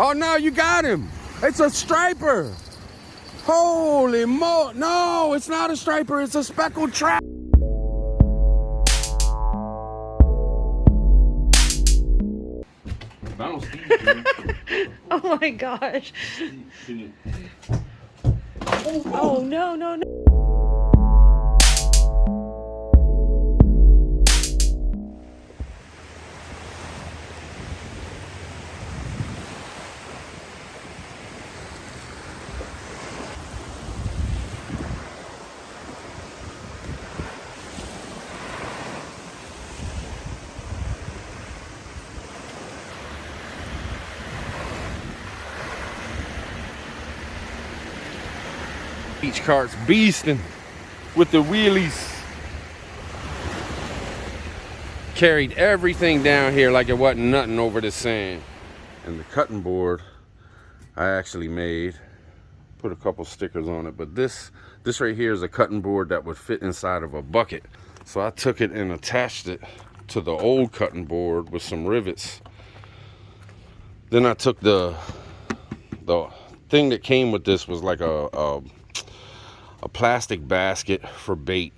Oh no, you got him. It's a striper. Holy mo! No, it's not a striper. It's a speckled trout. Oh my gosh. Oh no, no, no. Beach cart's beasting with the wheelies. Carried everything down here like it wasn't nothing over the sand. And the cutting board I actually made, put a couple stickers on it, but this right here is a cutting board that would fit inside of a bucket. So I took it and attached it to the old cutting board with some rivets. Then I took the thing that came with this was like a plastic basket for bait,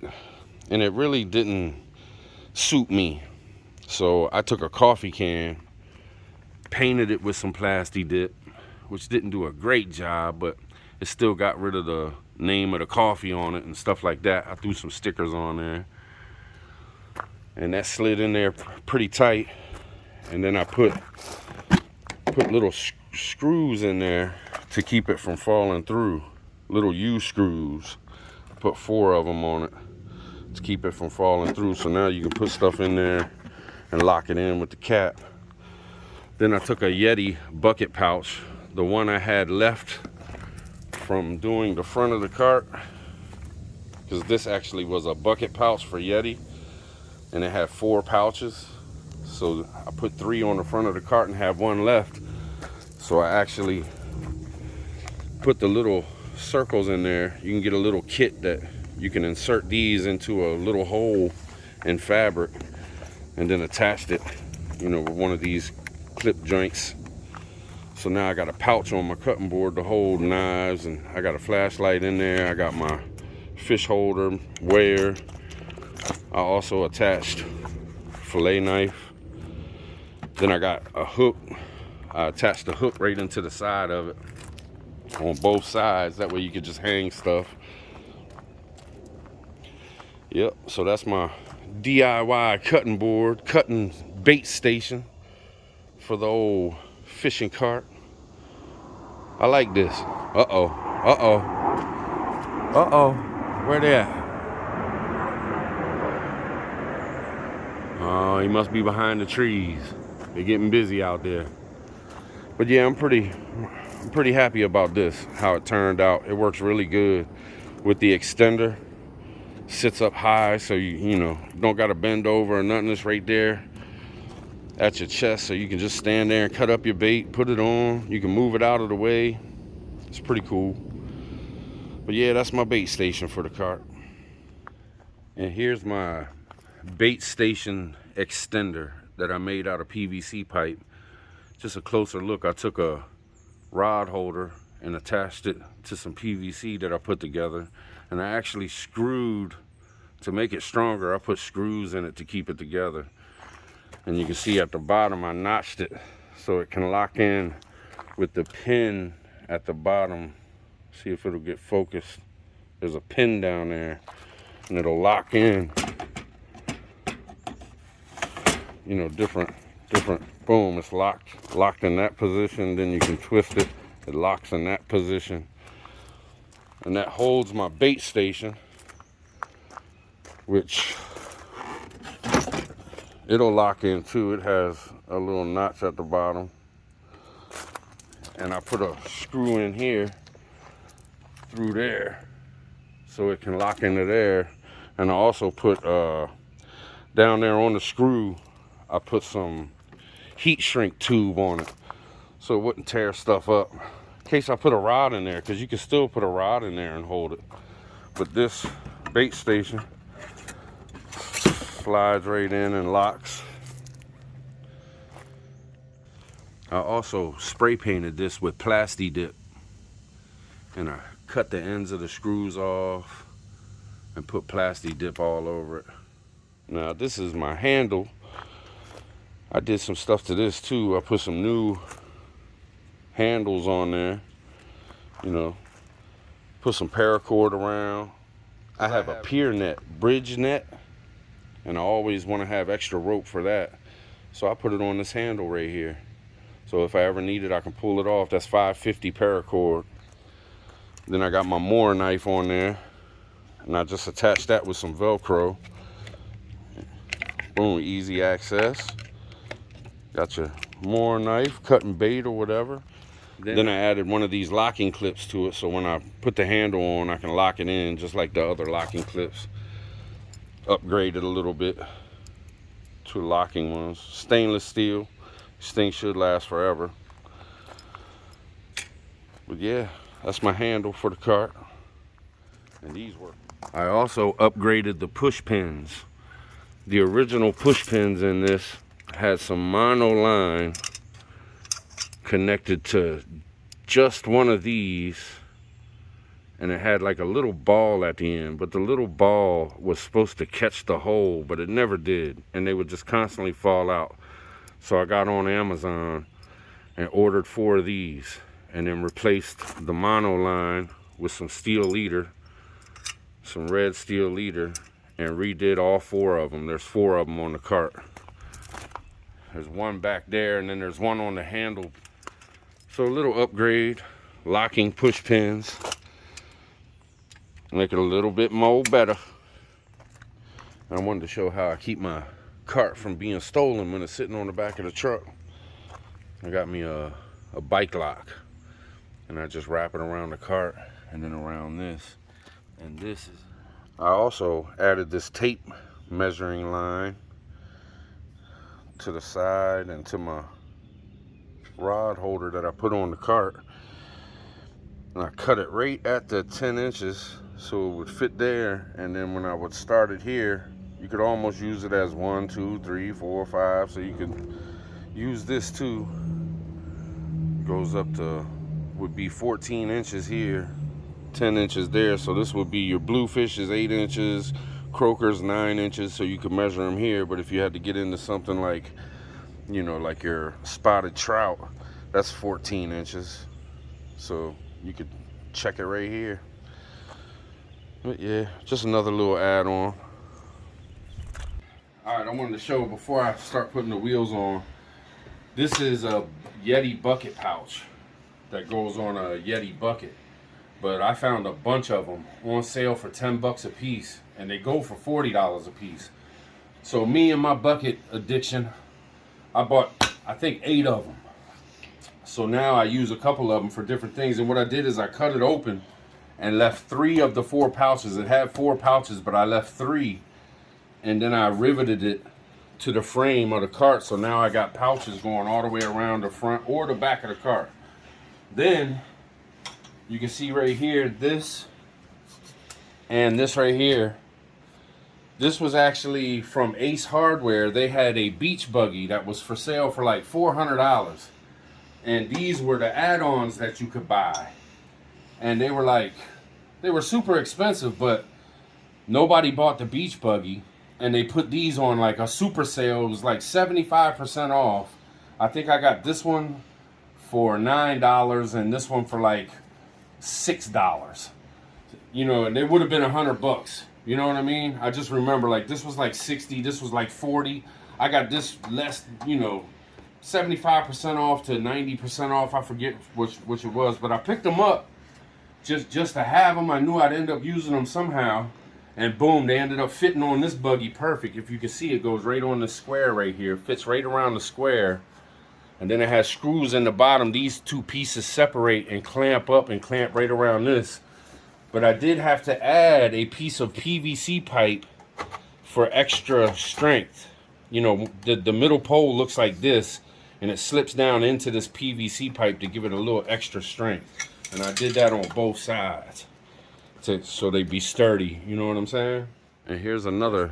and it really didn't suit me. So I took a coffee can, painted it with some plasti dip, which didn't do a great job, but it still got rid of the name of the coffee on it and stuff like that. I threw some stickers on there, and that slid in there pretty tight. And then I put little screws in there to keep it from falling through. Little U screws. Put 4 of them on it to keep it from falling through. So now you can put stuff in there and lock it in with the cap. Then I took a Yeti bucket pouch, the one I had left from doing the front of the cart, because this actually was a bucket pouch for Yeti, and it had 4 pouches. So I put 3 on the front of the cart and have 1 left. So I actually put the little circles in there. You can get a little kit that you can insert these into a little hole in fabric, and then attached it, you know, with one of these clip joints. So now I got a pouch on my cutting board to hold knives, and I got a flashlight in there. I got my fish holder, wear. I also attached fillet knife. Then I got a hook. I attached the hook right into the side of it on both sides. That way you could just hang stuff. Yep, so that's my DIY cutting board, cutting bait station for the old fishing cart. I like this. Uh-oh, uh-oh, uh-oh. Where they at? Oh, he must be behind the trees. They're getting busy out there. But yeah, I'm pretty happy about this, how it turned out. It works really good with the extender. Sits up high, so you know, don't gotta bend over or nothing. It's right there at your chest, so you can just stand there and cut up your bait, put it on. You can move it out of the way. It's pretty cool. But yeah, that's my bait station for the cart. And here's my bait station extender that I made out of PVC pipe. Just a closer look. I took a rod holder and attached it to some PVC that I put together, and I actually screwed, to make it stronger, I put screws in it to keep it together. And you can see at the bottom I notched it so it can lock in with the pin at the bottom. See if it'll get focused. There's a pin down there, and it'll lock in, you know, different, boom, it's locked in that position. Then you can twist it, it locks in that position, and that holds my bait station, which it'll lock in too. It has a little notch at the bottom, and I put a screw in here through there so it can lock into there. And I also put down there on the screw, I put some heat shrink tube on it so it wouldn't tear stuff up in case I put a rod in there, because you can still put a rod in there and hold it. But this bait station slides right in and locks. I also spray painted this with Plasti Dip, and I cut the ends of the screws off and put Plasti Dip all over it. Now this is my handle. I did some stuff to this too. I put some new handles on there, you know, put some paracord around. I have a pier net, bridge net, and I always want to have extra rope for that. So I put it on this handle right here. So if I ever need it, I can pull it off. That's 550 paracord. Then I got my Moore knife on there, and I just attached that with some Velcro. Boom, easy access. Got your Moore knife, cutting bait or whatever. Then I added one of these locking clips to it, so when I put the handle on, I can lock it in just like the other locking clips. Upgraded a little bit to locking ones. Stainless steel. This thing should last forever. But yeah, that's my handle for the cart. And these work. I also upgraded the push pins. The original push pins in this had some mono line connected to just one of these, and it had like a little ball at the end, but the little ball was supposed to catch the hole, but it never did, and they would just constantly fall out. So I got on Amazon and ordered 4 of these, and then replaced the mono line with some steel leader, some red steel leader, and redid all 4 of them. There's 4 of them on the cart. There's one back there, and then there's one on the handle. So a little upgrade, locking push pins, make it a little bit more better. And I wanted to show how I keep my cart from being stolen when it's sitting on the back of the truck. I got me a bike lock, and I just wrap it around the cart and then around this. And this is, I also added this tape measuring line to the side and to my rod holder that I put on the cart, and I cut it right at the 10 inches so it would fit there. And then when I would start it here, you could almost use it as 1, 2, 3, 4, 5. So you could use this too. Goes up to, would be 14 inches here, 10 inches there. So this would be your bluefish is 8 inches, croakers 9 inches. So you could measure them here. But if you had to get into something like, you know, like your spotted trout, that's 14 inches. So you could check it right here. But yeah, just another little add-on. All right, I wanted to show before I start putting the wheels on. This is a Yeti bucket pouch that goes on a Yeti bucket. But I found a bunch of them on sale for 10 bucks a piece, and they go for $40 a piece. So me and my bucket addiction, I bought, I think, 8 of them. So now I use a couple of them for different things. And what I did is I cut it open and left 3 of the 4 pouches. It had 4 pouches, but I left 3. And then I riveted it to the frame of the cart. So now I got pouches going all the way around the front or the back of the cart. Then you can see right here, this and this right here. This was actually from Ace Hardware. They had a beach buggy that was for sale for like $400. And these were the add-ons that you could buy. And they were super expensive, but nobody bought the beach buggy. And they put these on like a super sale. It was like 75% off. I think I got this one for $9 and this one for like $6. You know, and it would have been $100. You know what I mean? I just remember, like, this was like 60, this was like 40. I got this less, you know, 75% off to 90% off. I forget which it was, but I picked them up just to have them. I knew I'd end up using them somehow, and boom, they ended up fitting on this buggy perfect. If you can see, it goes right on the square right here, fits right around the square, and then it has screws in the bottom. These 2 pieces separate and clamp up and clamp right around this. But I did have to add a piece of PVC pipe for extra strength. You know, the middle pole looks like this, and it slips down into this PVC pipe to give it a little extra strength. And I did that on both sides so they be sturdy. You know what I'm saying? And here's another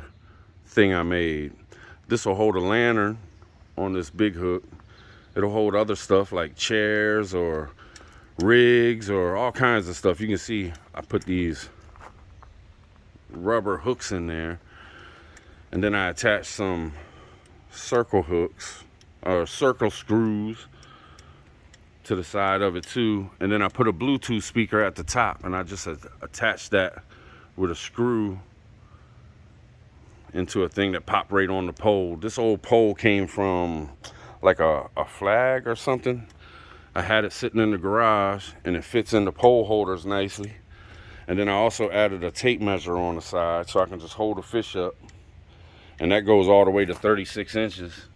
thing I made. This will hold a lantern on this big hook. It'll hold other stuff like chairs or rigs or all kinds of stuff. You can see I put these rubber hooks in there, and then I attached some circle hooks or circle screws to the side of it too, and then I put a Bluetooth speaker at the top, and I just attached that with a screw into a thing that popped right on the pole. This old pole came from like a flag or something. I had it sitting in the garage, and it fits in the pole holders nicely. And then I also added a tape measure on the side so I can just hold the fish up, and that goes all the way to 36 inches.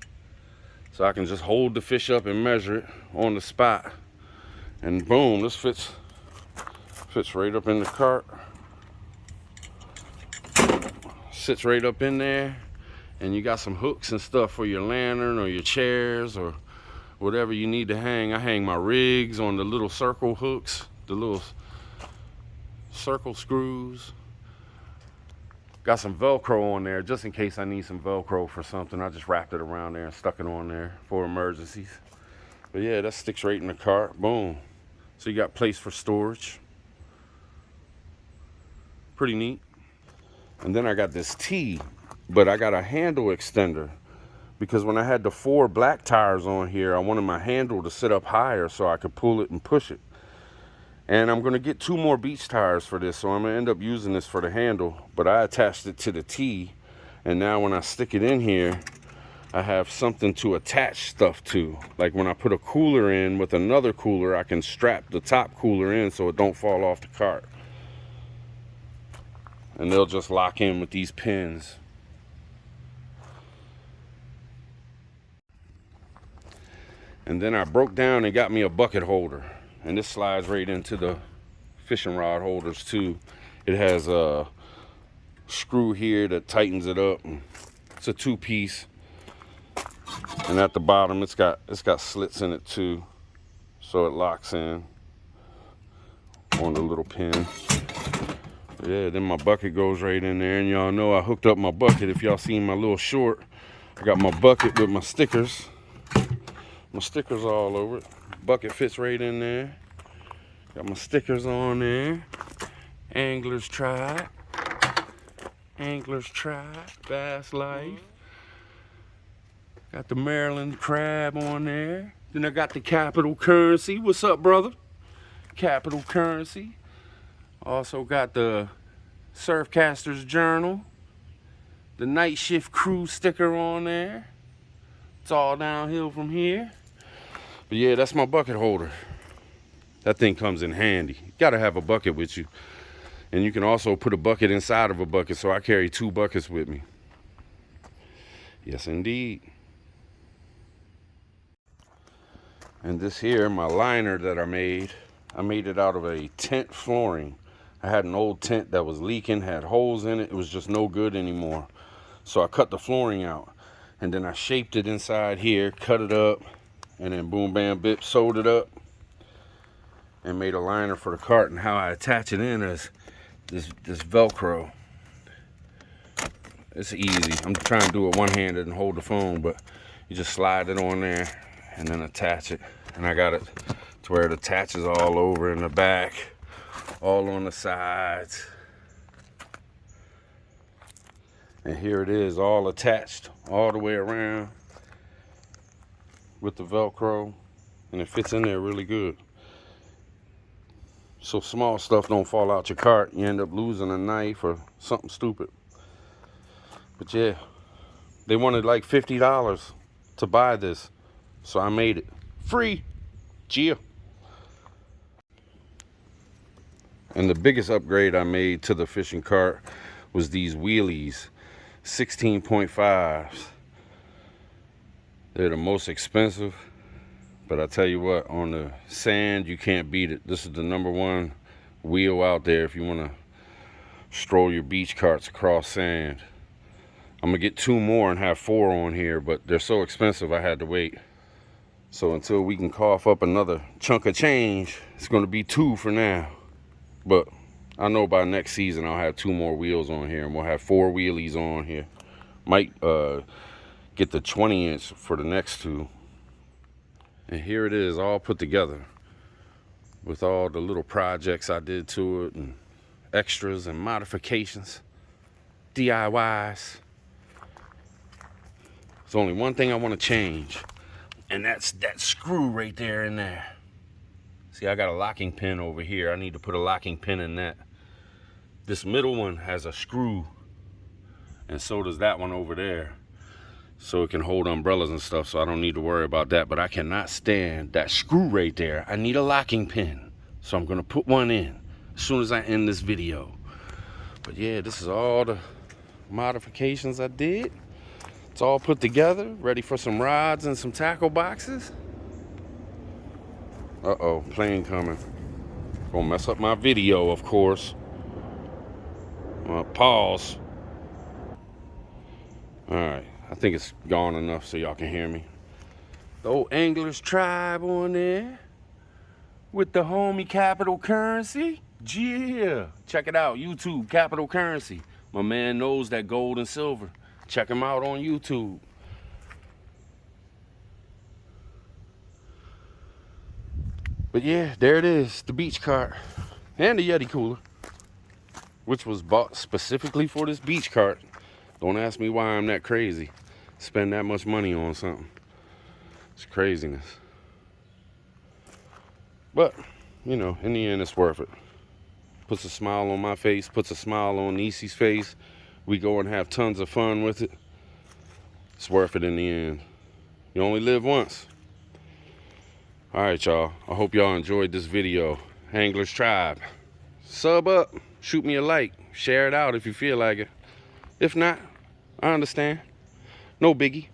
So I can just hold the fish up and measure it on the spot, and boom, this fits right up in the cart. Sits right up in there, and you got some hooks and stuff for your lantern or your chairs or whatever you need to hang. I hang my rigs on the little circle hooks, the little circle screws. Got some Velcro on there just in case I need some Velcro for something. I just wrapped it around there and stuck it on there for emergencies. But yeah, that sticks right in the cart. Boom. So you got place for storage. Pretty neat. And then I got this T, but I got a handle extender because when I had the 4 black tires on here, I wanted my handle to sit up higher so I could pull it and push it. And I'm gonna get 2 more beach tires for this, so I'm gonna end up using this for the handle, but I attached it to the T, and now when I stick it in here, I have something to attach stuff to. Like when I put a cooler in with another cooler, I can strap the top cooler in so it don't fall off the cart. And they'll just lock in with these pins. And then I broke down and got me a bucket holder. And this slides right into the fishing rod holders too. It has a screw here that tightens it up. It's a 2-piece. And at the bottom it's got slits in it too. So it locks in on the little pin. Yeah, then my bucket goes right in there, and y'all know I hooked up my bucket. If y'all seen my little short, I got my bucket with my stickers. My stickers all over it. Bucket fits right in there. Got my stickers on there. Anglers Tribe. Anglers Tribe. Bass Life. Got the Maryland crab on there. Then I got the Capital Currency. What's up, brother? Capital Currency. Also got the Surfcaster's Journal, the Night Shift Crew sticker on there. It's all downhill from here. But yeah, that's my bucket holder. That thing comes in handy. You gotta have a bucket with you. And you can also put a bucket inside of a bucket, so I carry 2 buckets with me. Yes, indeed. And this here, my liner that I made it out of a tent flooring. I had an old tent that was leaking, had holes in it. It was just no good anymore. So I cut the flooring out, and then I shaped it inside here, cut it up, and then boom, bam, bip, sewed it up, and made a liner for the cart. And how I attach it in is this Velcro. It's easy. I'm trying to do it one-handed and hold the phone, but you just slide it on there and then attach it. And I got it to where it attaches all over in the back, all on the sides. And here it is, all attached all the way around with the Velcro, and it fits in there really good. So small stuff don't fall out your cart. You end up losing a knife or something stupid. But yeah, they wanted like $50 to buy this, so I made it free. Gia. And the biggest upgrade I made to the fishing cart was these wheelies, 16.5s. They're the most expensive, but I tell you what, on the sand, you can't beat it. This is the #1 wheel out there if you want to stroll your beach carts across sand. I'm gonna get 2 more and have 4 on here, but they're so expensive I had to wait. So until we can cough up another chunk of change, it's gonna be 2 for now. But I know by next season I'll have 2 more wheels on here, and we'll have 4 wheelies on here. Might get the 20-inch for the next 2. And here it is, all put together with all the little projects I did to it and extras and modifications, DIYs. There's only one thing I want to change, and that's that screw right there in there. See, I got a locking pin over here. I need to put a locking pin in that. This middle one has a screw, and so does that one over there. So it can hold umbrellas and stuff, so I don't need to worry about that. But I cannot stand that screw right there. I need a locking pin, so I'm gonna put one in as soon as I end this video. But yeah, this is all the modifications I did. It's all put together, ready for some rods and some tackle boxes. Uh-oh, plane coming. Gonna mess up my video, of course. Pause. All right, I think it's gone enough so y'all can hear me. The old Anglers tribe on there with the homie Capital Currency. Yeah, check it out, YouTube, Capital Currency. My man knows that gold and silver. Check him out on YouTube. But yeah, there it is, the beach cart and the Yeti cooler, which was bought specifically for this beach cart. Don't ask me why I'm that crazy. Spend that much money on something. It's craziness. But, you know, in the end, it's worth it. Puts a smile on my face, puts a smile on Niecy's face. We go and have tons of fun with it. It's worth it in the end. You only live once. All right, y'all. I hope y'all enjoyed this video. Anglers Tribe. Sub up. Shoot me a like. Share it out if you feel like it. If not, I understand. No biggie.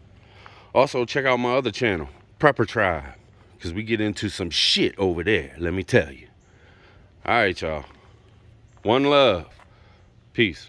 Also, check out my other channel, Prepper Tribe, because we get into some shit over there, let me tell you. All right, y'all. One love. Peace.